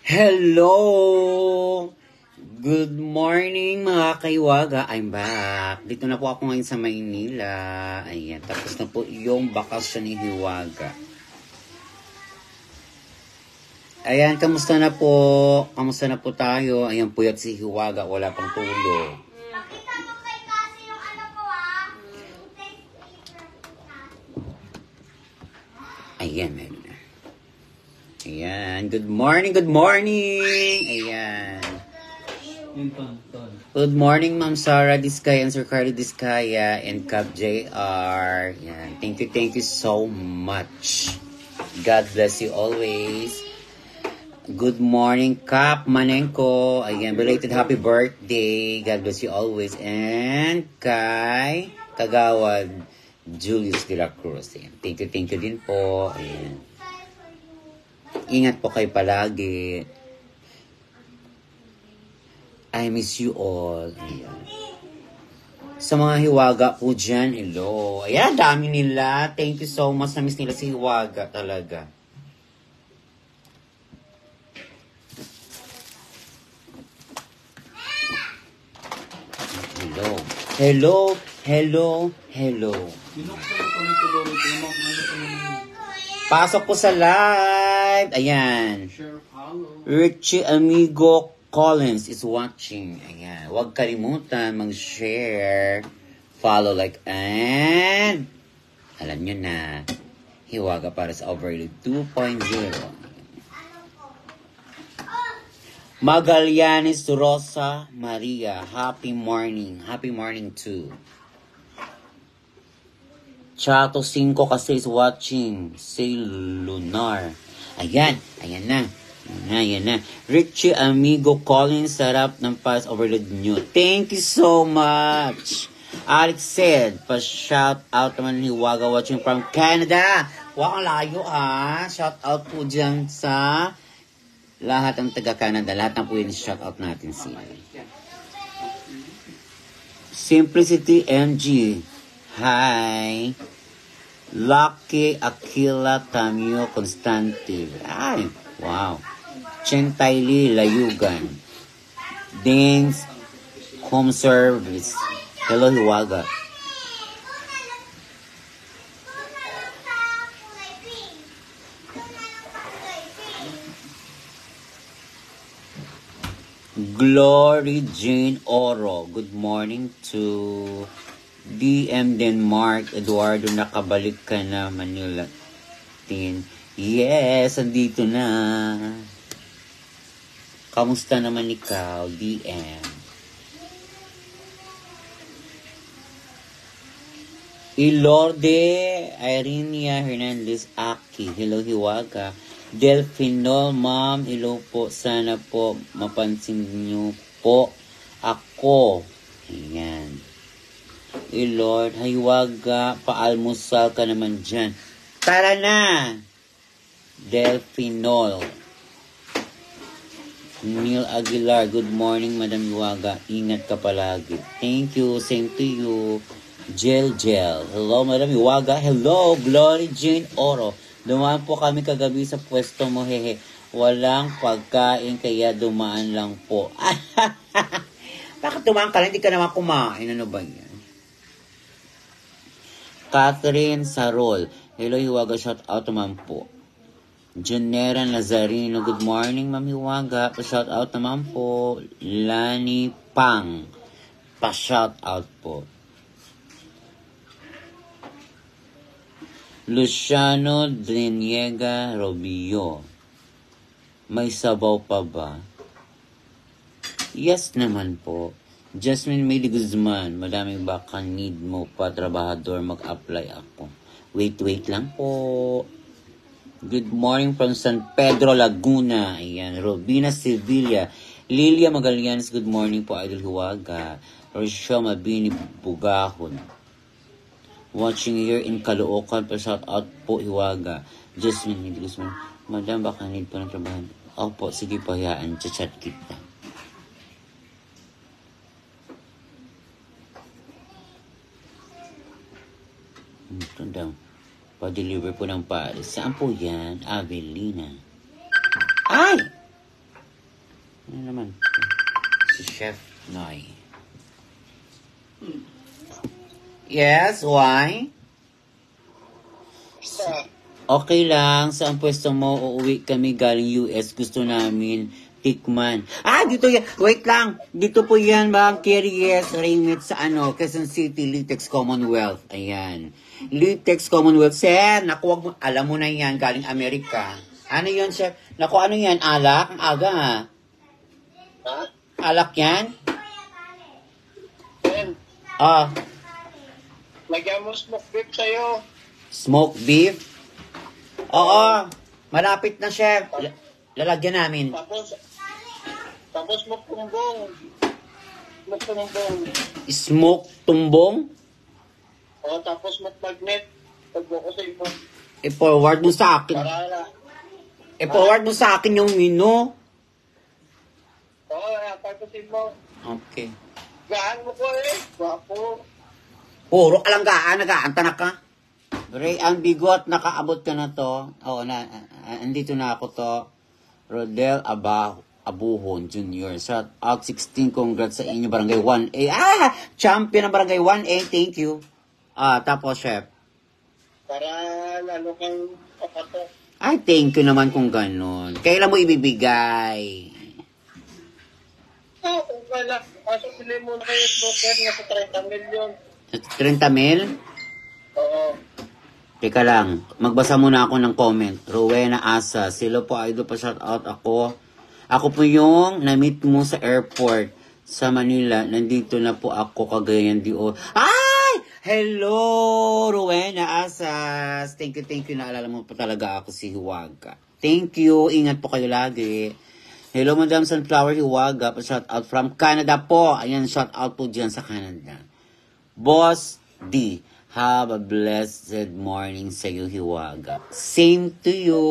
Hello! Good morning mga kaiwaga. I'm back. Dito na po ako ngayon sa Maynila. Ayan, tapos na po yung bakasyon ni Hiwaga. Ayan, kamusta na po? Kamusta na po tayo? Ayan, puyat si Hiwaga. Wala pang tulog. Pakita mo kay kasi yung ano ko ah. Ayan, meron na. Ayan, good morning, good morning! Ayan. Good morning, Ma'am Sarah Diskaya and Sir Carly Diskaya and Cap JR. Ayan, thank you so much. God bless you always. Good morning, Cap Manengko. Ayan, belated happy birthday. God bless you always. And kay Kagawad Julius de la Cruz. Ayan, thank you din po. Ayan. Ingat po kayo palagi. I miss you all. Ayan. Sa mga Hiwaga po dyan, hello. Ayan, dami nila. Thank you so much. Na-miss nila si Hiwaga talaga. Hello. Pasok po sa live. Ayan. Richie Amigo Collins is watching. Ayan. Huwag kalimutan mag-share, follow, like, and alam nyo na, Hiwaga para sa Overload 2.0. Magallanes Rosa Maria, happy morning. Happy morning too. Chato 5 kasi is watching. Say Lunar. Ayan na. Richie Amigo Collins, sarap ng Pulse Overload nyo. Thank you so much. Alex said, pa-shout out naman ni Hiwaga watching from Canada. Wow, ang layo Shout out po dyan sa lahat ng taga-Canada. Lahat ng po yun shout out natin siya. Simplicity MG. Hi. Lucky Aquila Tamio Constante. Ay, wow. Chentayli Layugan. Dings Home Service. Hello, Hiwaga. Glory Jane Oro. Good morning to DM Denmark. Eduardo, nakabalik ka na Manila. Yes, andito na. Kamusta naman ikaw, DM? Ilorde Irenia Hernandez Aki. Hello, Hiwaga. Delphinol, ma'am. Hello po. Sana po mapansin niyo po ako. Ayan. Lord, Hiwaga, paalmusal ka naman dyan. Tara na! Delphinol. Neil Aguilar, good morning, Madam Hiwaga. Ingat ka palagi. Thank you, same to you. Gel. Hello, Madam Hiwaga. Hello, Glory Jane Oro. Dumaan po kami kagabi sa pwesto mo, hehe. Walang pagkain, kaya dumaan lang po. Bakit dumaan ka lang? Hindi ka naman kumain. Ano ba yan? Catherine Sarol. Hello, Hiwaga. Shout out naman po. Janera Nazarino. Good morning, Ma'am Hiwaga. Pa-shout out naman po. Lani Pang. Pa-shout out po. Luciano Deniega Robio. May sabaw pa ba? Yes naman po. Jasmine Meli Guzman, madaming baka need mo pa trabahador, mag-apply ako. Wait lang po. Good morning from San Pedro, Laguna. Ayan, Robina Sevilla. Lilia Magallanes, good morning po, Idol Hiwaga. Rochelle Mabini Bugahon. Watching here in Caloocan, pa shout out po, Hiwaga. Jasmine Meli Guzman, madam, baka need po ng trabaho. Opo, sige po, hayaan, chat kita. Ito daw. Pa-deliver po ng Paris. Saan po yan? Avelina. Ay! Ano naman? Si Chef Noy. Yes, why? Okay lang. Saan pwesto mo? Uuwi kami galing US. Gusto namin tikman. Dito yan. Wait lang. Dito po yan, Ma'am Kiries Raymit sa Quezon City, Litex Commonwealth. Ayan. Litex Commonwealth. Sir, naku, wag mo, alam mo na yan, galing Amerika. Ano yun, Chef? Naku, ano yan? Alak? Ang aga, ha? Alak yan? Lagyan mo smoke beef sa'yo. Smoked beef? Oo. Malapit na, Chef. Lalagyan namin. Tapos smoke tumbong. Smoke tumbong. Smoke tumbong? O, tapos smoke magnet. Pagbo ko sa ipo. I-forward mo sa akin. I-forward mo sa akin yung menu. Oo, tapos mo. Okay. Gaan mo ko eh. Guwapo. Puro kalanggaan, nag-aantanak ka. Ray, ang bigot, nakaabot ka na to. Oo, andito na ako to. Rodel Abuhon Jr. Shout out 16, congrats sa inyo, Barangay 1A. Champion ng Barangay 1A, thank you. Tapos, Chef. Para lalo kang kapatok. Ay, thank you naman kung ganun. Kailan mo ibibigay? Kung kala. Kaso pili mo na kayo smoker na sa 30 million. 30 mil? Oo. Teka lang, magbasa muna ako ng comment. Rowena Asa, sila po idol pa shout out ako. Ako po yung na-meet mo sa airport sa Manila. Nandito na po ako, Cagayan de Oro. Ay! Hello, Rowena Asas. Thank you. Naalala mo pa talaga ako si Hiwaga. Thank you. Ingat po kayo lagi. Hello, Madam Sunflower Hiwaga. Shout out from Canada po. Ayan, shout out po dyan sa Canada. Boss D. Have a blessed morning sa iyo, Hiwaga. Same to you.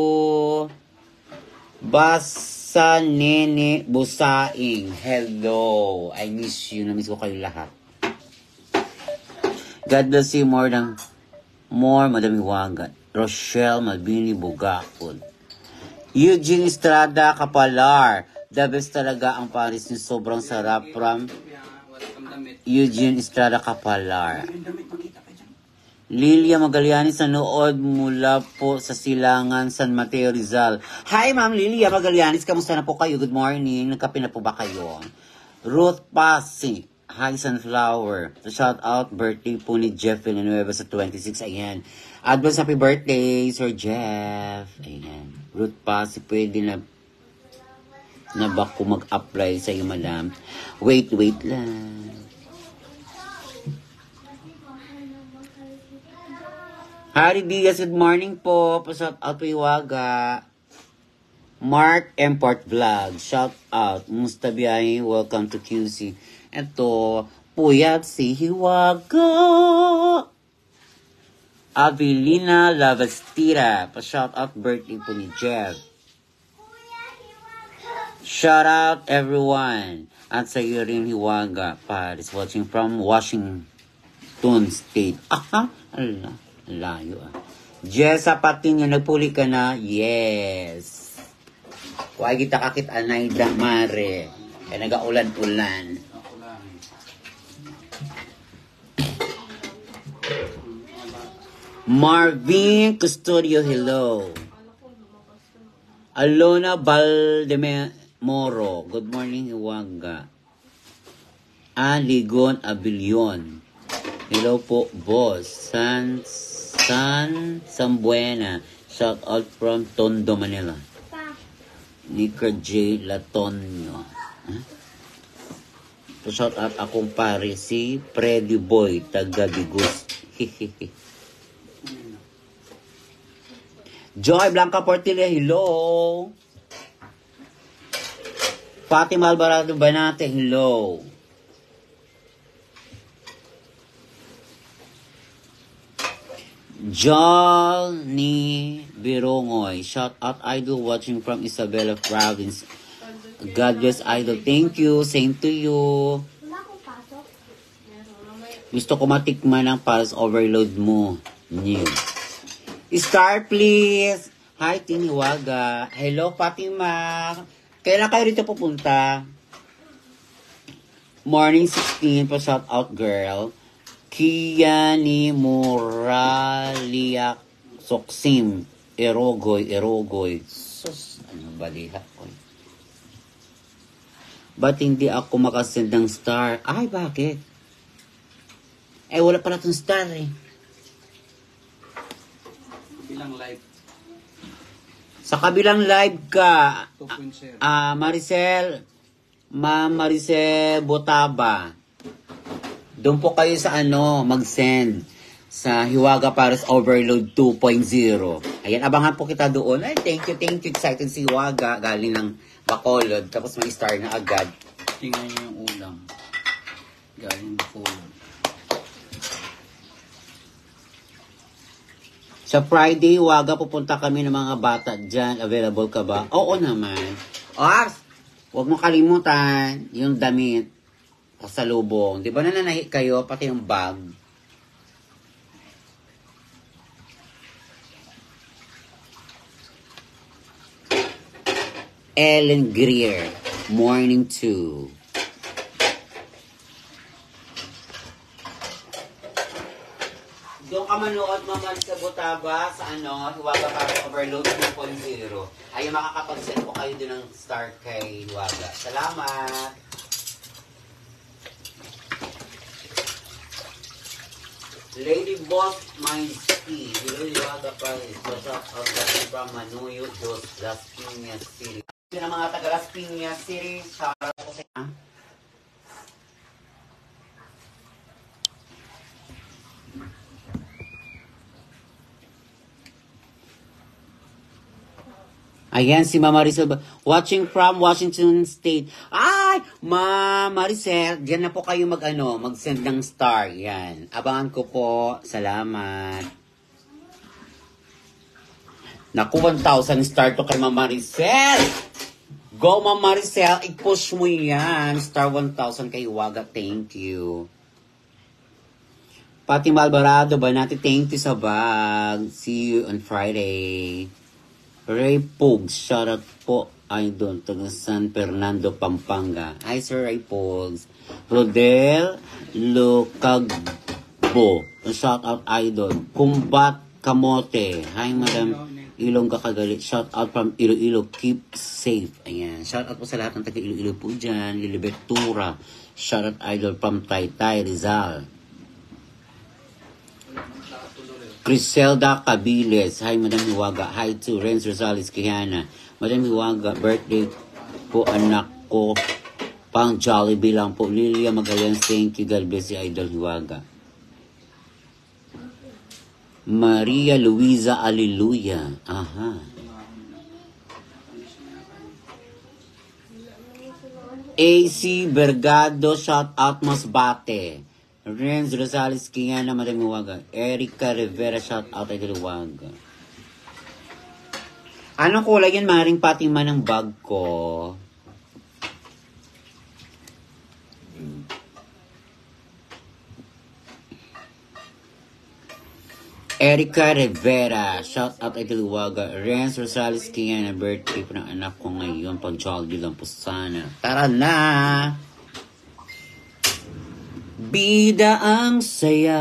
Basa Nene Busaing. Hello. I miss you. Namiss ko kayo lahat. God bless you more, Madam Hiwaga. Rochelle Mabini Bugakod. Eugene Estrada Kapalar. The best talaga ang Paris ni sobrang sarap from Eugene Estrada Kapalar. Lilia Magallanes nanood mula po sa Silangan, San Mateo, Rizal. Hi, Ma'am Lilia Magallanes. Kamusta na po kayo? Good morning. Nagkape na po ba kayo? Ruth Pasi. Hi, Sunflower. Shout out, birthday po ni Jeff Villanueva sa 26. Ayan. Advance happy birthday, Sir Jeff. Ayan. Ruth Pasi, pwede na ba ko mag-apply sa iyo, madam? Wait lang. Harry Diaz, good morning po. Pa-shout out po Hiwaga. Mark Import Vlog, shout out. Mustabiyahe, welcome to QC. Ito, puyat si Hiwaga. Avelina Lavastira, pa-shout out birthday po ni Jeff. Shout out everyone. At sa iyo rin Hiwaga, Paris, watching from Washington State. Allah. Layo Jessa Patiño, nagpuli ka na? Yes. Huwag kita kakit anay da mare. Kaya nagaulan-ulan. Marvin Custodio, hello. Alona Valdemoro, good morning, Hiwaga. Aligon Abilion. Hello po, boss. Sambuena. Shout out from Tondo, Manila. Nika J. Latonio. Shout out akong pare si Freddy Boy, taga Digus. Joy Blanca Portilla, hello. Fatima Alvarado Banate, hello. Johnny Birongoy. Shout out idol watching from Isabela Province. God bless idol. Thank you. Same to you. Gusto ko matikman ang Pulse Overload mo. New. Star please. Hi Tiniwaga. Hello Fatima. Kailan kayo rito pupunta? Morning 16 pa shout out girl. Kiani Moraliak Soksim. Erogoy. Sus, ano baliha ko. Ba't hindi ako makasend ng star? Ay, bakit? Wala pala itong star eh. Bilang live. Sa kabilang live ka, 2.0. Ma'am Maricel Botaba. Doon po kayo sa mag-send sa Hiwaga Paris Overload 2.0. Ayan, abangan po kita doon. Ay, thank you. Excited si Hiwaga. Galing ng Bacolod. Tapos may star na agad. Tingnan niyo yung ulam. Galing po. Sa Friday, Hiwaga, pupunta kami ng mga bata dyan. Available ka ba? Oo naman. Ars, huwag mo kalimutan yung damit. Pasalubong. Di ba nananahi kayo? Pati yung bag. Ellen Greer, Morning 2. Doon ka manood naman sa Botaba sa Hiwaga Paris Overload 2.0. Ay, makakapag-send po kayo din ng star kay Hiwaga. Salamat! Lady Boss Mindsky, Hiwaga Paris. What's up? From Manuyo, Dos, Las Piñas City. Yung mga taga Las Piñas City, shout out po sa inyo. Ayan, si Mama Maricel, watching from Washington State. Ay, Mama Maricel, diyan na po kayo mag-send ng star. Yan, abangan ko po. Salamat. Naku, 1,000 star to kay Mama Maricel. Go, Mama Maricel, i-push mo yan. Star 1,000 kay Hiwaga, thank you. Pati Alvarado, Banati, thank you sa bag. See you on Friday. Ray Pogs, shout out po, Idol, taga San Fernando, Pampanga. Hi, Sir Ray Pogs. Rodel Lucagbo, shout out, Idol. Kumbat Kamote, hi, Madam Ilongga Kagalit, shout out from Iloilo, keep safe. Ayan, shout out po sa lahat ng taga Iloilo po dyan. Lilibet Tura, shout out, Idol, from Taytay, Rizal. Criselda Cabiles. Hi, Madam Hiwaga. Hi to Renz Rosales Quijana. Madam Hiwaga, birthday po anak ko. Pang Jollibee lang po. Lilia Magallanes, thank you. God bless you, Idol Hiwaga. Maria Luisa Alleluia. Aha. AC Bergado, shout out Masbate. Renz Rosales Quijana, Madam Hiwaga. Erica Rivera, shout out ay Hiwaga. Anong kulay yan? Maring patima ng bag ko. Erica Rivera, shout out ay Hiwaga. Renz Rosales Quijana, birthday po ng anak ko ngayon. Pag Jollibee lang po sana. Tara na! Bida ang saya.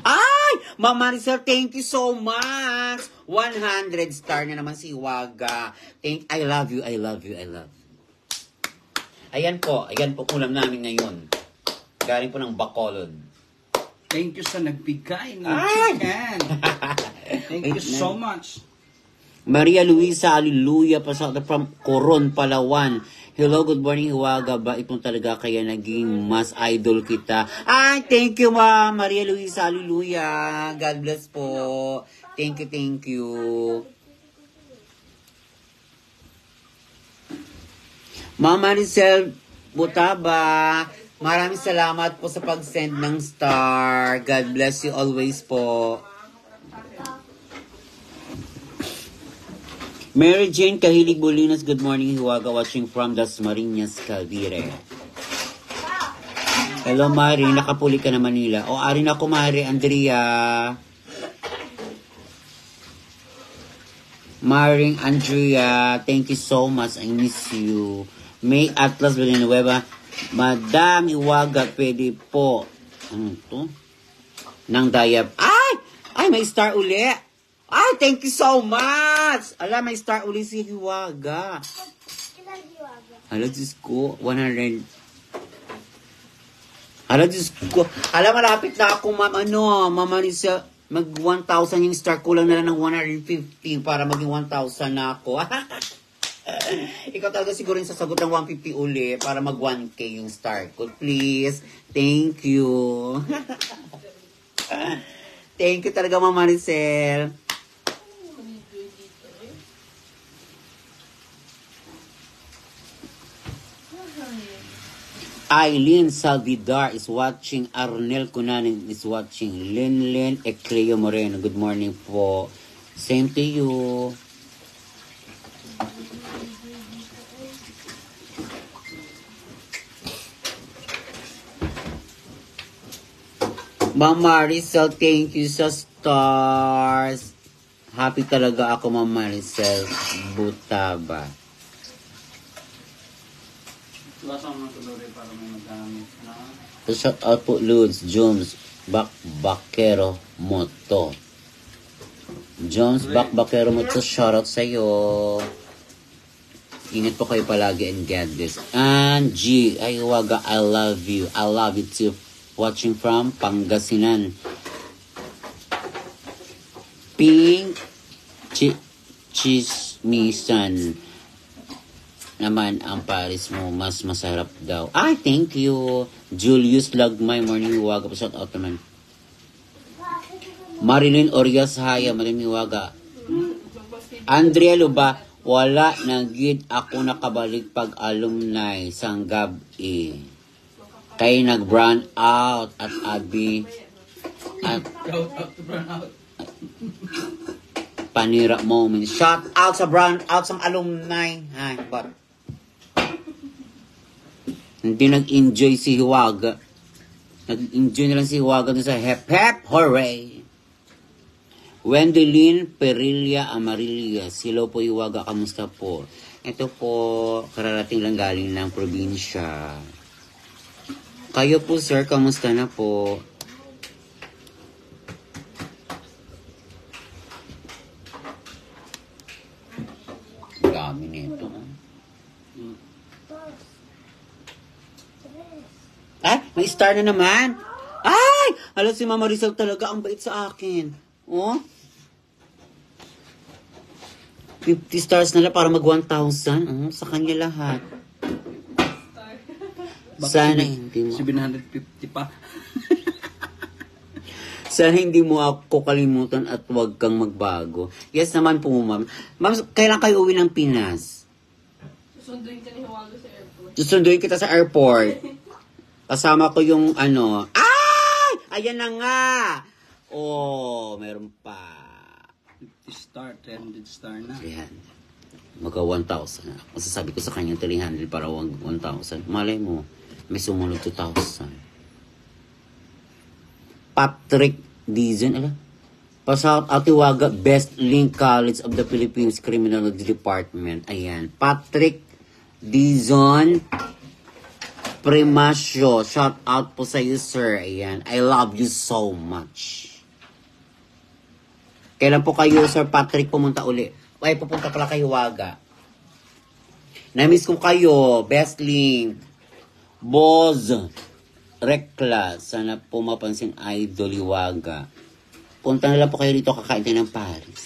Ay! Mama Maricel, thank you so much. 100 star na naman si Hiwaga. I love you. Ayan po ulam namin ngayon. Galing po ng Bacolod. Thank you sa nagbigay ng Ay! chicken. Thank you so much. Maria Luisa, Alleluia, pasok from Coron, Palawan. Hello, good morning, Hiwaga. Ba itong talaga kaya naging mas idol kita? Ay, thank you, Ma'am Maria Luisa, Alleluia. God bless po. Thank you. Ma'am Maricel Botaba, maraming salamat po sa pag-send ng star. God bless you always po. Mary Jane Kahilig Bolinas, good morning, Hiwaga, watching from Dasmariñas, Cavite. Hello, Mari, nakapuli ka na Manila. O, arin ako, Mari, Andrea. Maring Andrea, thank you so much. I miss you. May Atlas Villanueva, Madam Iwaga, pwede po. Ano to? Nang dayab. Ay, may star uli. Ay, thank you so much. Ala, may star uli si Iwaga. Ilan hiwaga? Ala, Diyos ko, 100. Ala, Diyos ko. Ala, malapit na ako, ma'am. Mama ni sa mag 1,000 yung star. Kulang na lang ng 150 para maging 1,000 na ako. Ikaw talaga siguro yung sasagot ng 150 uli para mag 1K yung star ko. Please. Thank you. Thank you talaga, Mama Maricel. Eileen Salvidar is watching. Arnel Cunanan is watching. Linlin Ecleo Moreno. Good morning po. Same to you. Mama Maricel, thank you sa stars. Happy talaga ako, Mama Maricel. Butaba. Lasang mga tuloy para may magamit na. Shout out po, Ludes, Jones, Bakbakero, Moto. Jones, Bakbakero, Moto, shout out sa'yo. Ingat po kayo palagi and God bless. Angie, ay waga, I love you. I love you too. Watching from Pangasinan. Pink Chismisan. Naman ang Paris mo mas masarap daw. Ay, thank you. Julius Lagmay, morning waga. Shout out naman. Marilyn Orias Haya, morning waga. Andrea Luba, wala na gid ako nakabalik pag alumni sang gabi. Kay nag-brand out at Abi at panira moment. Shout out sa brand out sa alumni. Ay, but hindi nag-enjoy si Hiwaga. Nag-enjoy na lang si Hiwaga dun sa hep hep hooray. Wendelin Perilla Amarilla. Hello po Hiwaga, kamusta po? Ito po, kararating lang galing ng probinsya. Kayo po sir, kamusta na po? Dami nito. Ay, may star na naman. Ay, alam si Mama Rizal talaga ang bait sa akin. Oh. 50 stars na lang para mag 1,000. Sa kanya lahat. Sana hindi mo. 750 pa. Sana hindi mo ako kalimutan at huwag kang magbago. Yes naman po, ma'am. Ma'am, kailan kayo uwi ng Pinas? Susunduin ka ni Hiwaga sa airport. Susunduin kita sa airport. Kasama ko yung ano. Ay! Ayan na nga! Oh, meron pa. 50 star, 300 star na. Ayan. Magka 1,000 na. Masasabi ko sa kanya 300 para 1,000. Malay mo, may sumunod 2,000. Patrick Dizon, ala? Pasout at Hiwaga, Best Link College of the Philippines Criminology Department. Ayan. Patrick Dizon Primasyo. Shout out po sa iyo, sir. Ayan. I love you so much. Kailan po kayo, Sir Patrick, pumunta uli? Ay, pupunta pala kay Hiwaga. Na-miss ko kayo. Best Link. Boz. Rekla. Sana po mapansin Idol Hiwaga. Punta na lang po kayo dito, kakain tayo ng Paris.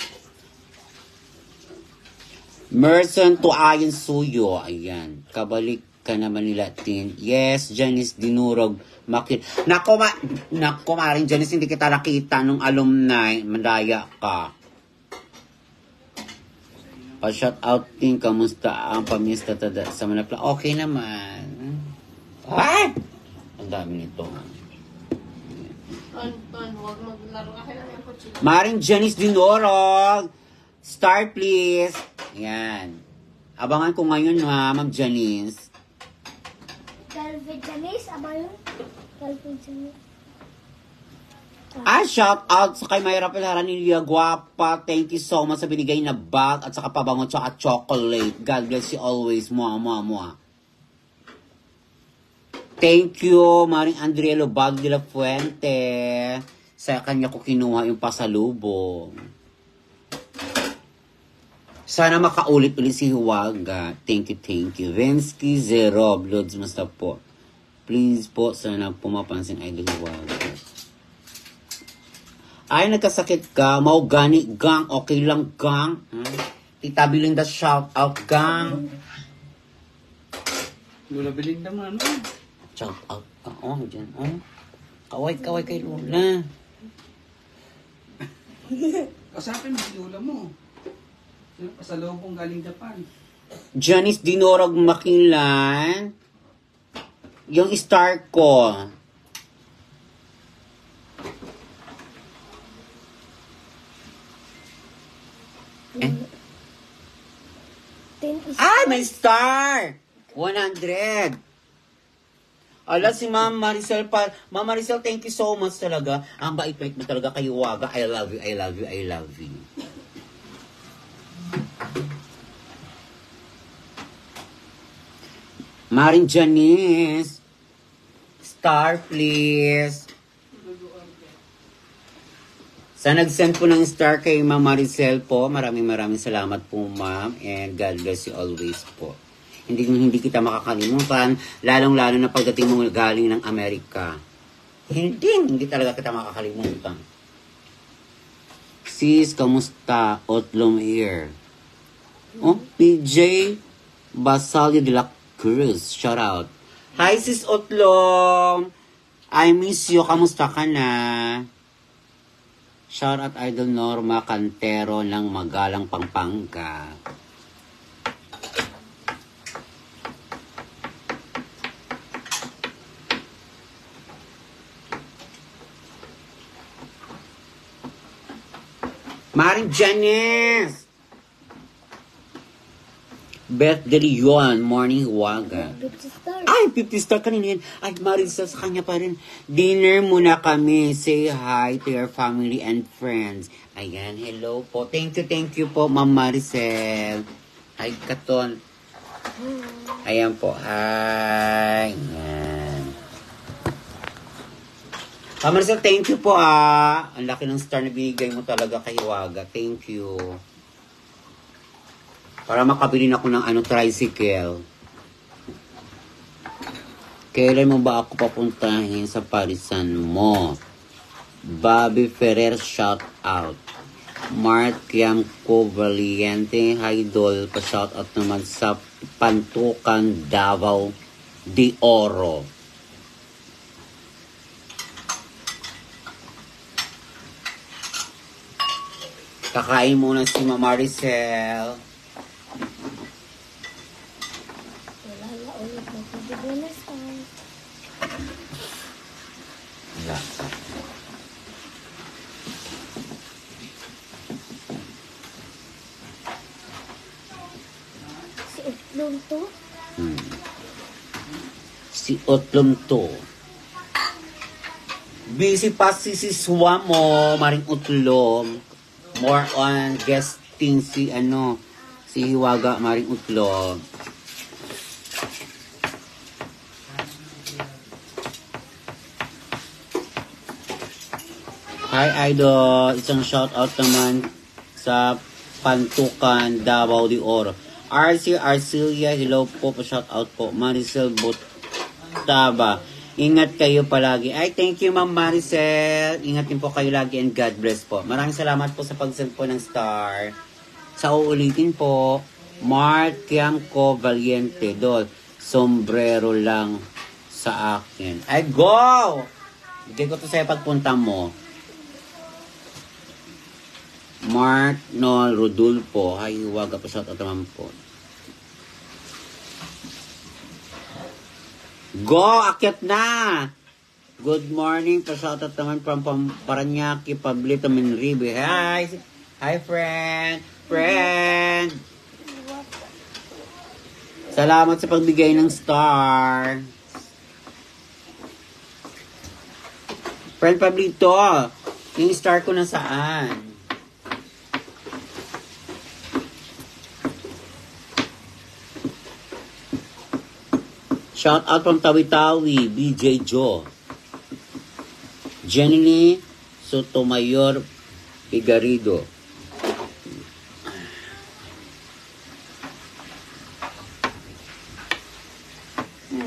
Merson to Ayon Suyo. Ayan. Kabalik ka naman ni Latin. Yes, Janice Dinurog. Nako, maring Janice, hindi kita nakita nung alumni. Mandaya ka. Pa-shout out din, kamusta ang pamista sa Manapla? Okay naman. Ay! Ang dami nito. Huwag maglaro ka lang ng kutsi. Maring Janice Dinurog. Start, please. Ayan. Abangan ko ngayon, ha, Ma'am Janice. Calvin Janice, aba yun? Calvin Janice. Shout out sa kay Mayra Pilara ni Lia Guapa. Thank you so much sa binigay na bag at saka pabango tsaka chocolate. God bless you always. Mua. Thank you, Maring Andrielo Bag de la Fuente. Sa kanya ko kinuha yung pasalubong. Sana makaulit-ulit si Hiwaga. Thank you. Vensky Zero. Bloods, masta po. Please po, sana pumapansin Idol Hiwaga. Ay, nagkasakit ka. Maugani, gang. Okay lang, gang. Tita Belinda, shout out, gang. Lola Belinda mo, ano? Shout out. Dyan. Kaway kay Lola. Kasapin mo si Lola mo. Pasalubong galing Japan. Janice Dinorag Makilan. Yung star ko. May star! 100! Ala, si Ma'am Maricel pa. Ma'am Maricel, thank you so much talaga. Ang bait-bait mo talaga kay Waga. I love you. Maring Janice. Star, please. Sa nag-send po ng star kay Ma'am Maricel po, maraming salamat po, ma'am. And God bless you always po. Hindi kita makakalimutan, lalong-lalo na pagdating mo galing ng Amerika. Hindi talaga kita makakalimutan. Sis, kamusta? Otlom here. PJ Basalio de la Cruz. Shout out. Hi, Sis Otlom. I miss you. Kamusta ka na? Shout out Idol Norma Cantero ng Magalang, Pampanga. Maring Janice! Beth De Leon, Morning Waga. 50 star. Ay, 50 star kanina yan. Ay, Maricel, sa kanya pa rin. Dinner muna kami. Say hi to your family and friends. Ayan, hello po. Thank you po, Ma'am Maricel. Hi, Katon. Ayan po, hi. Ayan. Ma'am Maricel, thank you po Ang laki ng star na binigay mo talaga kay Waga. Thank you. Para makabili na ako ng tricycle. Kailan mo ba ako papuntahin sa parisan mo? Bobby Ferrer, shout out. Mark Yamco Valiente, Idol, pa-shout out naman sa Pantukan, Davao de Oro. Kakain muna si Mama Maricel. Wala ulit magpapagod na star. Wala. Si Utlong to. Si Otlom to. Busy pa si Siswa mo, Maring Utlom. More on guesting si Hiwaga, Maring Utlom. Hi Idol, isang shout out naman sa Pantukan, Davao de Oro. RC Arcilia, hello po, pa-shout out po. Maricel Botaba, ingat kayo palagi. Ay, thank you Ma'am Maricel. Ingat din po kayo lagi and God bless po. Maraming salamat po sa pag-send po ng star. Sa uulitin po, Mark Yamco Valiente, Dol, sombrero lang sa akin. Ay, go! Bigay ko to sa'yo pagpunta mo. Mark Noel Rodulfo. Hi, Hiwaga po. Shout out naman po. Go! Akyat na! Good morning. Pa-shout out naman from Paranaque, Pablito Minribe. Hi! Hi, friend! Friend! Salamat sa pagbigay ng star. Friend Pablito, Yung star ko na saan? Shout out from Tawi-Tawi, BJ Joe. Jenny Sotomayor Igarido.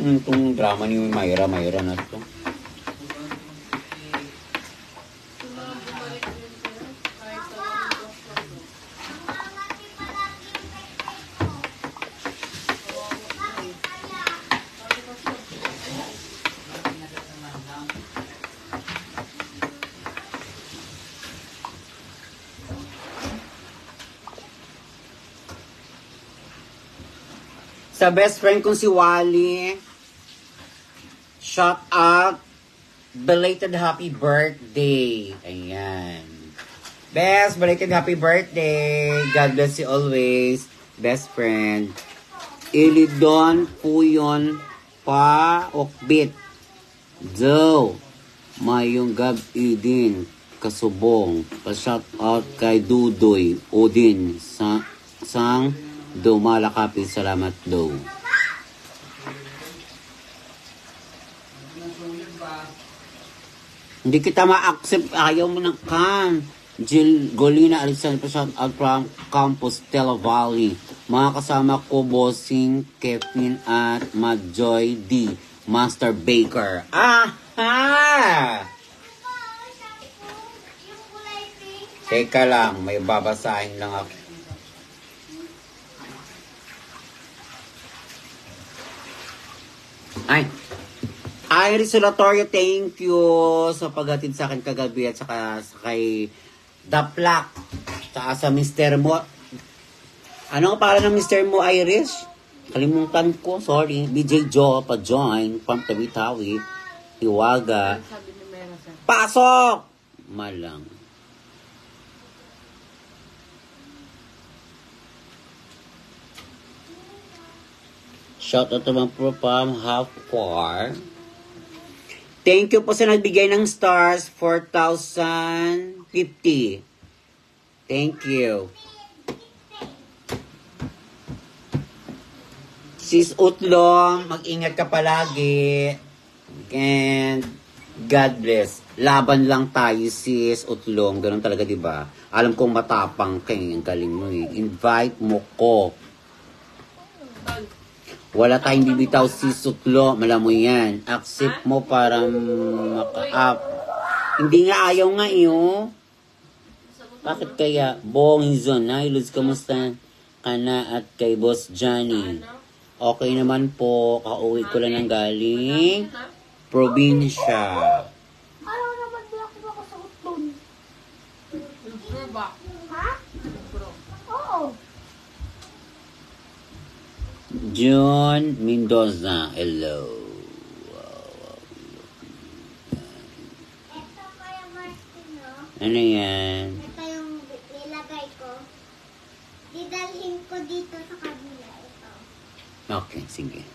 Itong drama ni Mayra na ito. Sa best friend kong si Wally, shout out, belated happy birthday. Ayan. Best, belated happy birthday. God bless you always. Best friend. Ilidon Puyon Pa Okbit. Joe. Mayong gabi din. Kasubong. Pa-shout out kay Dudoy Odin. Sang Dumalakapit, salamat daw. Hindi kita ma-accept. Ayaw mo ng kan. Jill Golina Alexander, shout out from Campus Stella Valley. Mga kasama ko, Bossing, Kevin at Madjoy D. Master Baker. Aha! Teka lang, may babasahin lang ako. Ay, Iris Solatorio, thank you sa paghatid sa akin kagabi at saka kay Daplak, saka sa Mr. Mo. Ano ang pangalan ng Mr. Mo, Iris? Kalimutan ko, sorry. BJ Joe pa-join from Tawi-Tawi, Hiwaga. Sabi ni Mera, sir. Pasok! Malang. Shout out naman po from Half Far. Thank you po sa nagbigay ng stars, 4,050. Thank you. Sis Utlong, mag-ingat ka palagi. And God bless. Laban lang tayo, sis Utlong. Ganun talaga, di ba? Alam kong matapang kayo. Ang galing mo eh. Invite mo ko. Wala tayong bibitaw, sis Utlong. Malam mo yan. Accept mo para maka-up. Hindi nga ayaw nga iyo. Bakit kaya? Bongizon. Hi, Luz, kamusta ka na? At kay Boss Johnny. Okay naman po. Kauwi ko lang ng galing probinsya. Araw naman black na ako sa utlon. Ha? Oo. John Mendoza. Hello. Ito kaya Martin, no? Ano yan? Ito yung nilagay ko. Didalhin ko dito sa kabila. Ito. Okay, sige.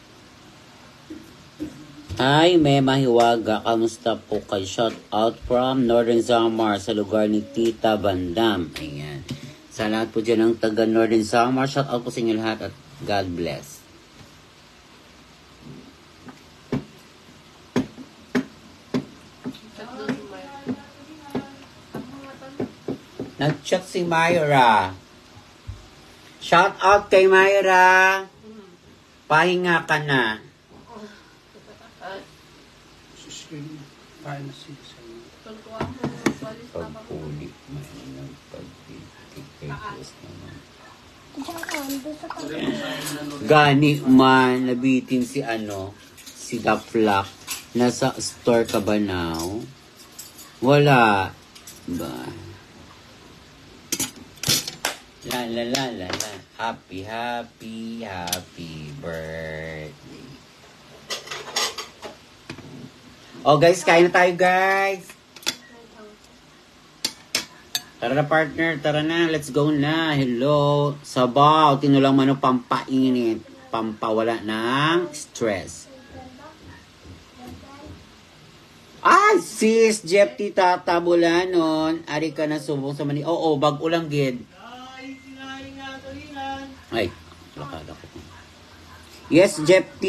Hi, Mema Hiwaga. Kamusta po kayo? Shout out from Northern Samar sa lugar ni Tita Bandam. Ayan. Sa lahat po dyan ng taga Northern Samar, shout out po sa inyo lahat at God bless. Nag-chat si Myra. Shout out kay Myra. Pahinga ka na. Screen privacy sa iyo. Pagpuli. May pag-i-post naman. Diyan, doon sa kabila. Gani man, nabitin si si Daplak. Nasa store ka ba now? Wala. Ba? La la la la la. Happy, happy, happy birthday. Oh guys, kain na tayo guys. Tara na partner, tara na, let's go na. Hello. Sabaw, tinulang mano pampainit. Pampawala ng stress. Ah, sis, Jeff Tita Tabulanon. Ari ka na subong sa mani. Oo, bag-o lang gid. Ay, lakad ako. Yes, Jeff T.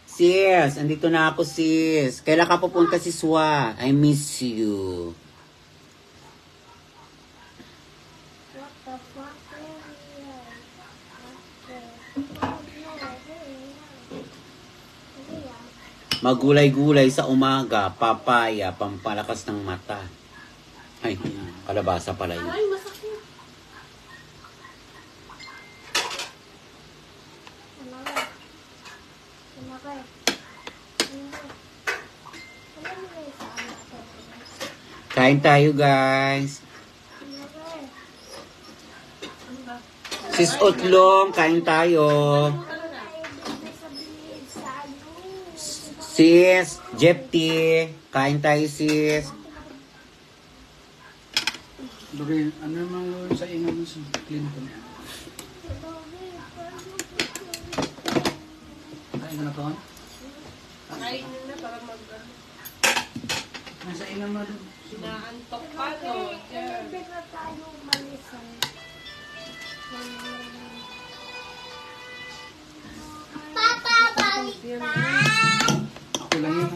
Sis, andito na ako, sis. Kailan ka pupunta, sis Wa? I miss you. What the fuck? Magulay-gulay sa umaga, papaya, pampalakas ng mata. Ay, kalabasa pala yun. Ay, masakit. Kain tayo, guys. Sis Utlong, kain tayo. Sis, Jeff T, kain tayo, sis. Lorraine, ano naman Lorraine sa inyo mo sa clinic ko niya? Kain ka na to? Kain nyo na para mag... Nasa inyo mo doon. Inaantok pa, no? Yeah. Papa, baliktad! Ako lang yun.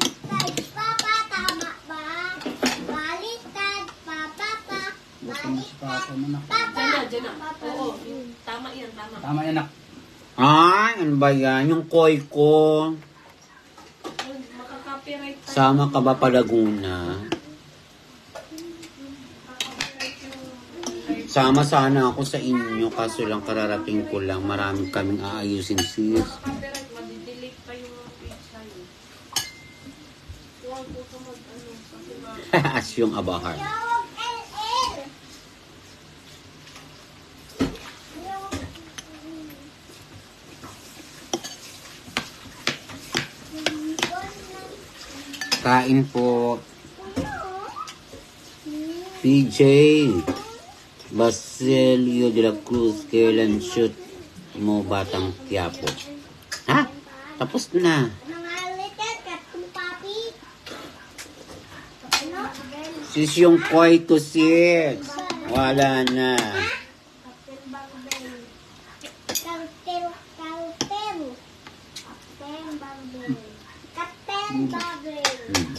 Papa, tama ba? Baliktad, papa, pa. Gusto mo si Papa mo na. Diyan na. Oo, tama yan, tama. Tama yan, nak. Ay, ano ba yan? Yung koi ko. Makaka-copyright tayo. Sama ka ba pa Laguna? Sama sana ako sa inyo, kaso lang kararating ko lang. Marami kaming aayusin, sis. Copyright, madidelete pa yung page sa'yo. Huwag po ka mag-ano. Kasi As yung abahar. Tawag LL. Kain po. PJ. Basilio de la Cruz. Kailan shoot mo Batang Quiapo? Ha? Tapos na. Mga little cat kung papi. Ano? Sis yung koi ko, sis. Wala na. Kapil Barbel. Kapil Barbel. Kapil Barbel. Hmm.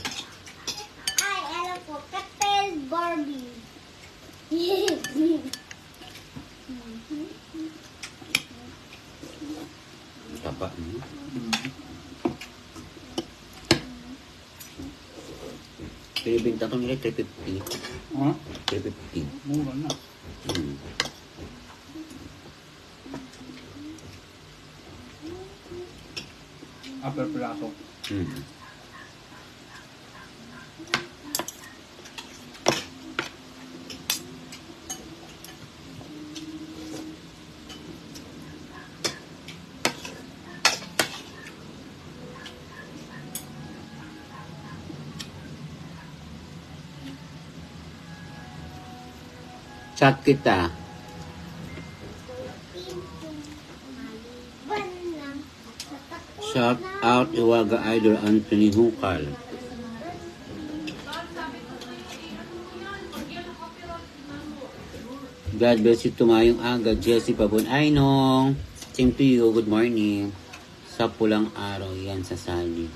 Ay, alam ko. Kapil Barbie. Taba. Pinibinta ko nila 350. Ha? 350. Mura na. Hmm. Upper plato. Hmm. Chat kita. Shout out Iwaga Idol Anthony Hukal. God bless you tumayong aga. Jessie Pabon. Ay nong. Same to you. Good morning. Sa pulang araw yan sa sali.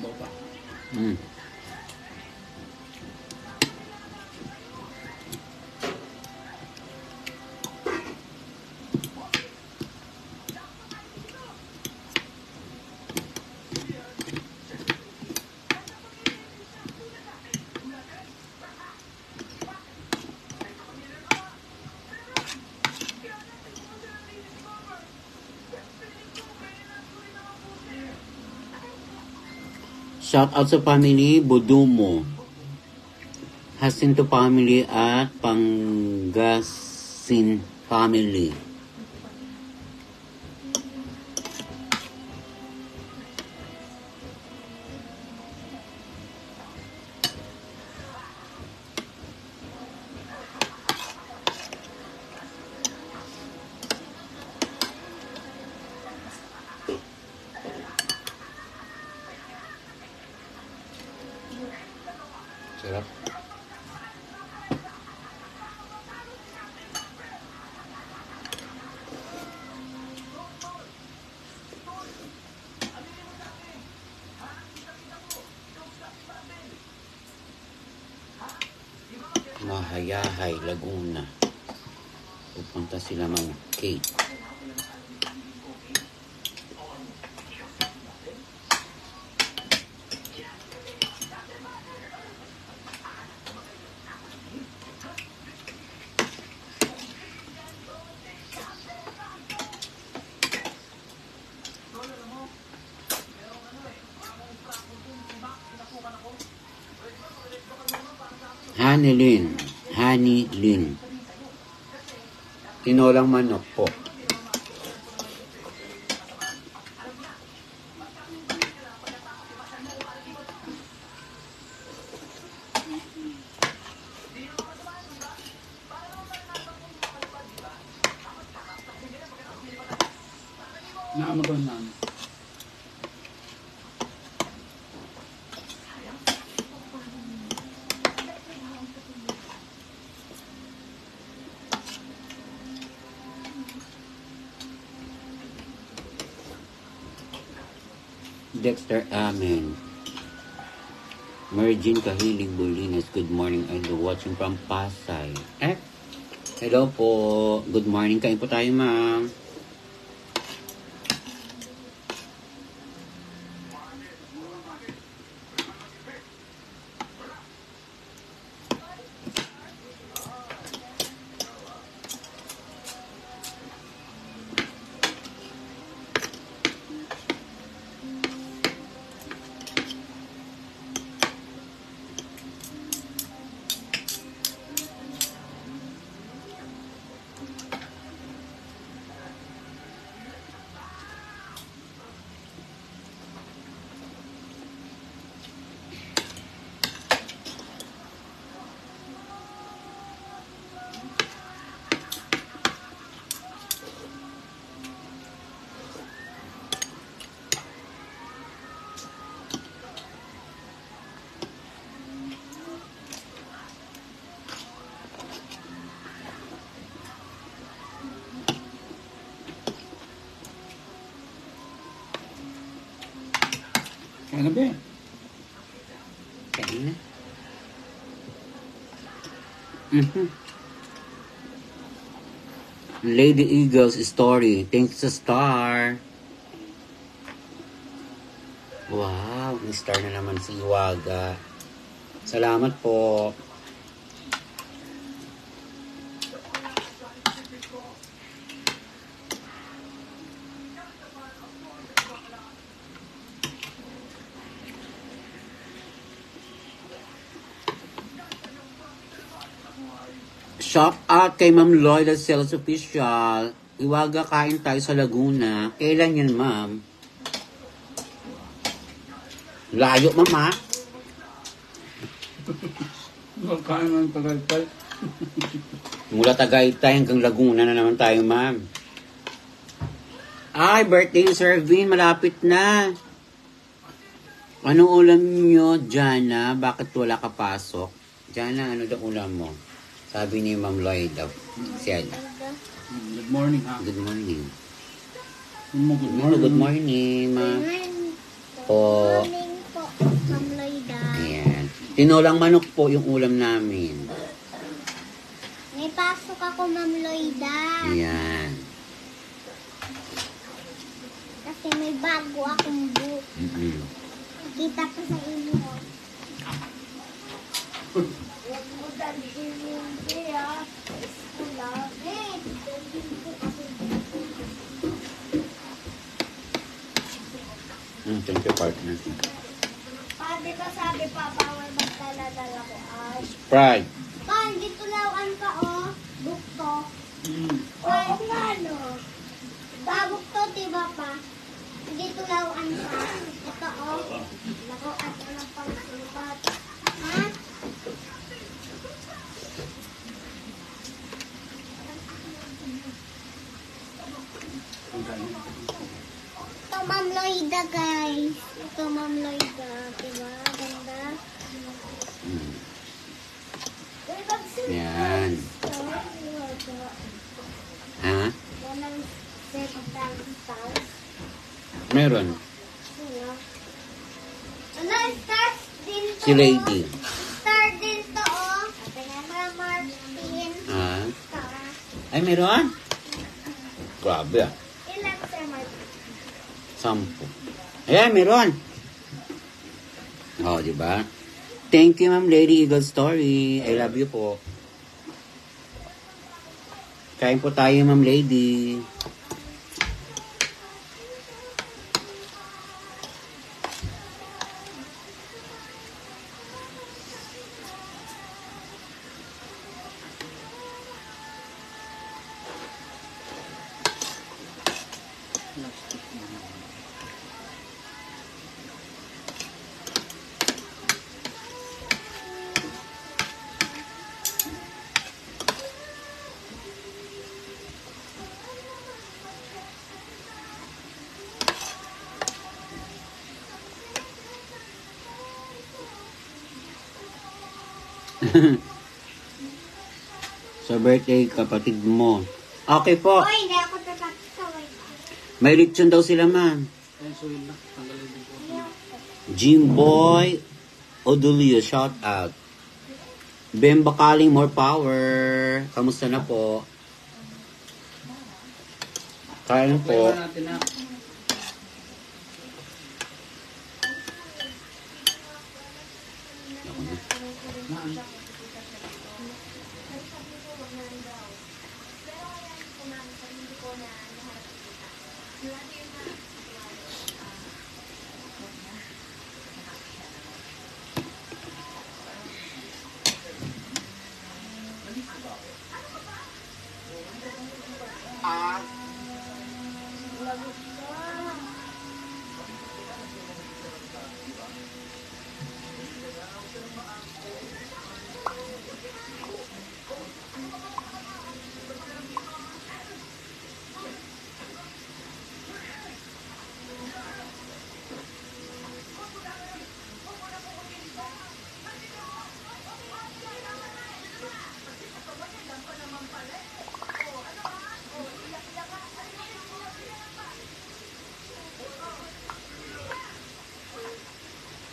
Baba. Hmm. Shout out sa family Bodumo, Jacinto family at Pangasin family. Sarap. Mahayahay, Laguna. Pupunta sila Ma'am Kate. Honey Lynn. Tinolang manok po. Naamagon na. Dexter Amen. Mergin Kahilig Bolinas. Good morning. Idol watching from Pasay. Hello po. Good morning. Kain po tayo, ma'am. Kaya na ba eh? Kain na. Lady Eagles story. Thanks sa star. Wow, may star na naman si Iwaga. Salamat po. Shout out kay Ma'am Lloyd Sales Official. Iwaga, kain tayo sa Laguna. Kailan yan, ma'am? Layo, mama. Kain ng Tagaytay. Mula Tagaytay hanggang Laguna na naman tayo, ma'am. Ay, birthday ni Sir Vin. Malapit na. Anong ulam nyo, Jana? Bakit wala ka pasok? Jana, ano daw ulam mo? Sabi ni Ma'am Lloyd, siya. Good morning, ha? Good morning. Good morning. Good morning, ma'am. Po. Morning po, Ma'am Loida. Ayan. Tinolang manok po yung ulam namin. May pasok ako, Ma'am Loida. Ayan. Kasi may bago akong book. Kita ko sa inyo. Thank you, partner. di ba sabi pa, bawal magdala-dala ko ay. Pride. Kan, dito lawan ka, oh. Bukto. Hmm. Oo nga, no. Bukto, di ba pa? Dito lawan ka. Ito, oh. Lako, at ng pangsulat. Ha? Ito, Ma'am Loida, guys. Ito, Ma'am Loida. Diba? Ganda. Yan. Ha? Walang set of stars. Meron. Ano, stars din to? Si Lady. Star din to, oh. Tingnan mo, Martin. Ah. Star. Ay, meron? Grabe ah. Ilan, Sir Martin? 10. Ayan, meron. Oh, di ba? Thank you, Ma'am Lady Eagle Story. I love you po. Kain po tayo, Ma'am Lady. Sa birthday kapatid mo. Okay po. Uy, hindi ako tatakaway. May lechon daw sila, ma'am. Ayun, so yun na. Tanggalin din po. Jimboy Odulio, shout out. Bem Bakaling, more power. Kamusta na po? Kain po. Pwede natin na.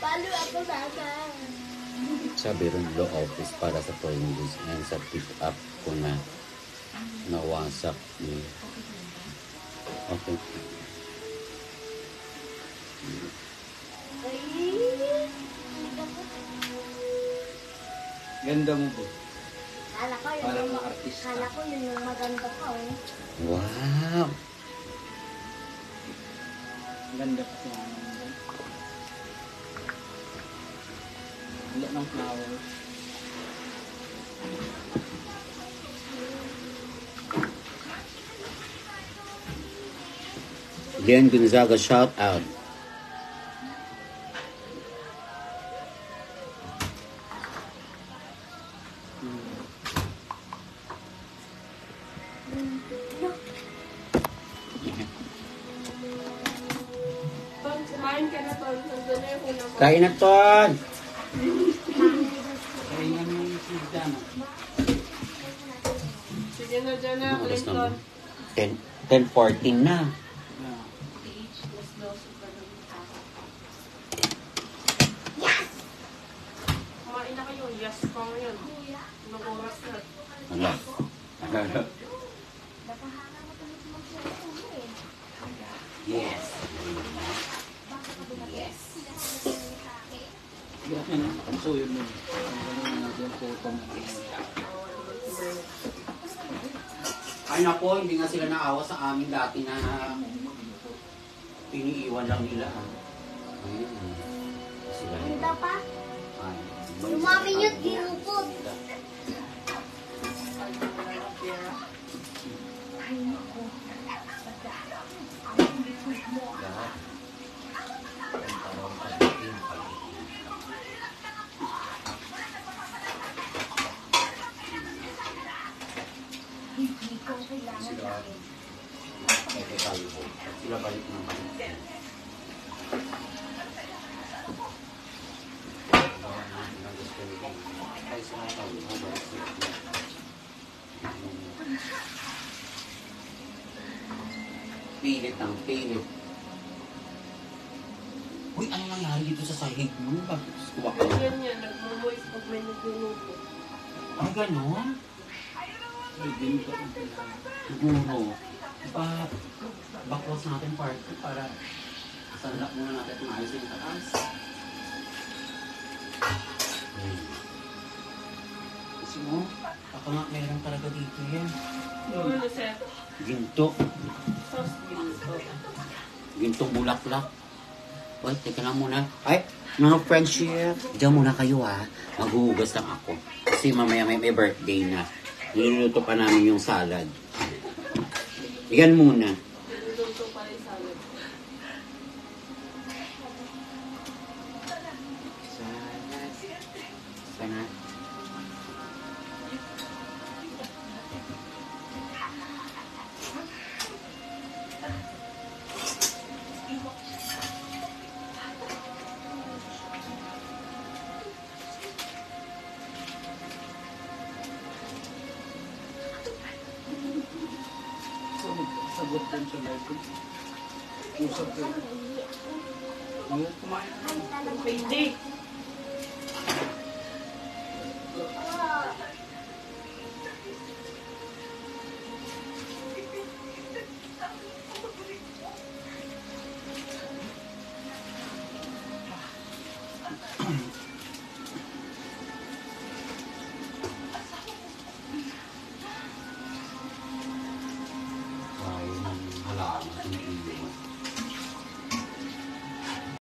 Palo ako sana. Sabi rin law office para sa Pringles and sa pick up ko na nawasak niya. Okay. Ganda mo po. Kala ko yun Parang yung artista. kala ko yun yung maganda ko eh. Wow! Ganda po siya. Wala ng flowers. Glenn Gonzaga, shout out. Ton, kumain ka na, Ton. Nandun na yung una mo. Kain na, Ton! Kaya nga yung seed dyan. Sige na dyan na, Oras Clinton. na 10:14 na. Yeah. Kumain na kayo. Yes, pa ngayon. Anong oras na? Wala. Yes. Kaya nga, so yun mo. Tanggalin na natin yung photo mo. Ay nako, hindi nga sila naawa sa amin dati na piniiwan lang nila. Ayun. sila. Ganda pa. Ay, Lumami yun, ginupot. Lahat. Ang parang pag-iin, pag-iin. Sila, ito tayo. Sila balik ng balik. Ay, sila tayo. Balik sila. Pilit ang pilit. Uy, ano nangyari dito sa sahig mo? Bakit kuha ka na? Ganyan yan, nagmo-voice pag may nagluluto. Ay, gano'n? Ay, din ko ang kailangan. Siguro. Bakwas natin party para sanlak muna natin at maayos yung taas. Kasi mo, baka nga meron talaga dito yan. Ano, sir? Ginto. Sauce ginto. Gintong bulaklak. Uy, teka lang muna. Ay, mga friendship. Diyan muna kayo ha. Maghuhugas lang ako. Kasi mamaya may birthday na. Niluluto pa namin yung salad. Yan muna. Niluluto pa rin salad. Salad. Sana. Sagot din sa live ko. Usap ko. Ngayon, kumain. Hindi.